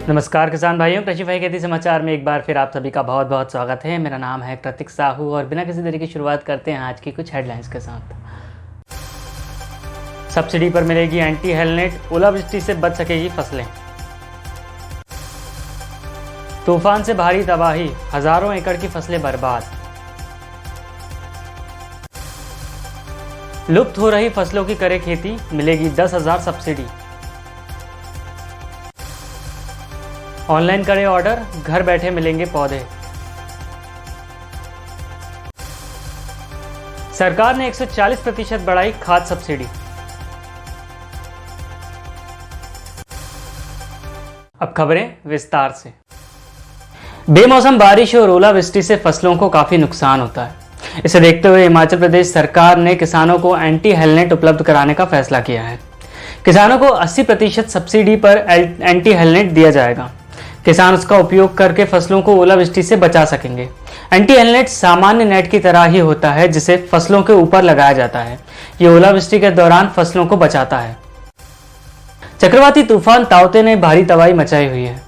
नमस्कार किसान भाइयों, कृषि भाई खेती समाचार में एक बार फिर आप सभी का बहुत बहुत स्वागत है। मेरा नाम है कृतिक साहू और बिना किसी देरी की शुरुआत करते हैं आज की कुछ हेडलाइंस के साथ। सब्सिडी पर मिलेगी एंटी हेलनेट, ओलावृष्टि से बच सकेगी फसलें। तूफान से भारी तबाही, हजारों एकड़ की फसलें बर्बाद। लुप्त हो रही फसलों की करे खेती, मिलेगी 10,000 सब्सिडी। ऑनलाइन करें ऑर्डर, घर बैठे मिलेंगे पौधे। सरकार ने 140% बढ़ाई खाद सब्सिडी। अब खबरें विस्तार से। बेमौसम बारिश और ओलावृष्टि से फसलों को काफी नुकसान होता है। इसे देखते हुए हिमाचल प्रदेश सरकार ने किसानों को एंटी हेलनेट उपलब्ध कराने का फैसला किया है। किसानों को 80% सब्सिडी पर एंटी हेलनेट दिया जाएगा। किसान उसका उपयोग करके फसलों को ओलावृष्टि से बचा सकेंगे। एंटी हेलनेट सामान्य नेट की तरह ही होता है जिसे फसलों के ऊपर लगाया जाता है। ये ओलावृष्टि के दौरान फसलों को बचाता है। चक्रवाती तूफान ताउते ने भारी तबाही मचाई हुई है।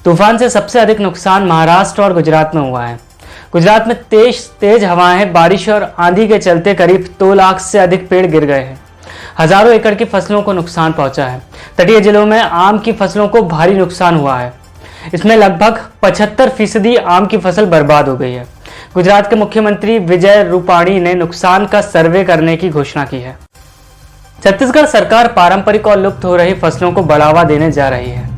तूफान से सबसे अधिक नुकसान महाराष्ट्र और गुजरात में हुआ है। गुजरात में तेज हवाएं, बारिश और आंधी के चलते करीब 2 लाख से अधिक पेड़ गिर गए हैं। हजारों एकड़ की फसलों को नुकसान पहुंचा है। तटीय जिलों में आम की फसलों को भारी नुकसान हुआ है। इसमें लगभग 75% आम की फसल बर्बाद हो गई है। गुजरात के मुख्यमंत्री विजय रूपाणी ने नुकसान का सर्वे करने की घोषणा की है। छत्तीसगढ़ सरकार पारंपरिक और लुप्त हो रही फसलों को बढ़ावा देने जा रही है।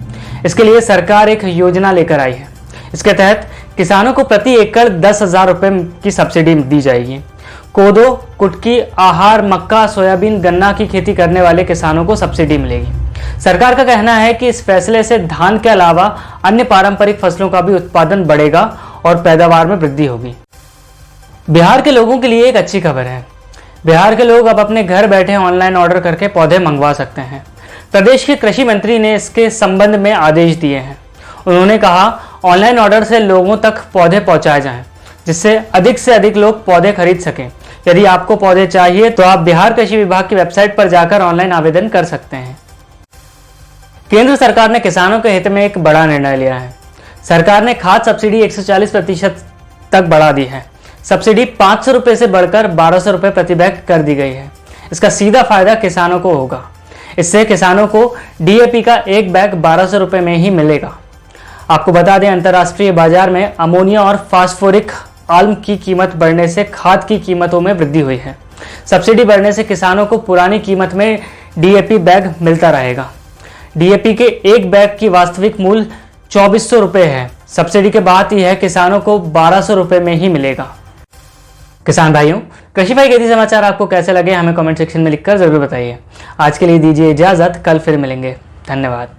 इसके लिए सरकार एक योजना लेकर आई है। इसके तहत किसानों को प्रति एकड़ 10,000 रुपए की सब्सिडी दी जाएगी। कोदो, कुटकी, आहार, मक्का, सोयाबीन, गन्ना की खेती करने वाले किसानों को सब्सिडी मिलेगी। सरकार का कहना है कि इस फैसले से धान के अलावा अन्य पारंपरिक फसलों का भी उत्पादन बढ़ेगा और पैदावार में वृद्धि होगी। बिहार के लोगों के लिए एक अच्छी खबर है। बिहार के लोग अब अपने घर बैठे ऑनलाइन ऑर्डर करके पौधे मंगवा सकते हैं। प्रदेश के कृषि मंत्री ने इसके संबंध में आदेश दिए हैं। उन्होंने कहा, ऑनलाइन ऑर्डर से लोगों तक पौधे पहुंचाए जाएं, जिससे अधिक से अधिक लोग पौधे खरीद सकें। यदि आपको पौधे चाहिए तो आप बिहार कृषि विभाग की वेबसाइट पर जाकर ऑनलाइन आवेदन कर सकते हैं। केंद्र सरकार ने किसानों के हित में एक बड़ा निर्णय लिया है। सरकार ने खाद सब्सिडी 140% तक बढ़ा दी है। सब्सिडी 500 रुपए से बढ़कर 1200 रुपए प्रति बैग कर दी गई है। इसका सीधा फायदा किसानों को होगा। इससे किसानों को डीएपी का एक बैग 1200 रुपए में ही मिलेगा। आपको बता दें, अंतर्राष्ट्रीय बाजार में अमोनिया और फास्फोरिक आम्ल की कीमत बढ़ने से खाद की कीमतों में वृद्धि हुई है। सब्सिडी बढ़ने से किसानों को पुरानी कीमत में डीएपी बैग मिलता रहेगा। डीएपी के एक बैग की वास्तविक मूल्य 2400 रुपए है। सब्सिडी के बाद यह किसानों को 1200 रुपए में ही मिलेगा। किसान भाइयों, कृषि भाई खेती समाचार आपको कैसे लगे हमें कमेंट सेक्शन में लिखकर जरूर बताइए। आज के लिए दीजिए इजाजत, कल फिर मिलेंगे। धन्यवाद।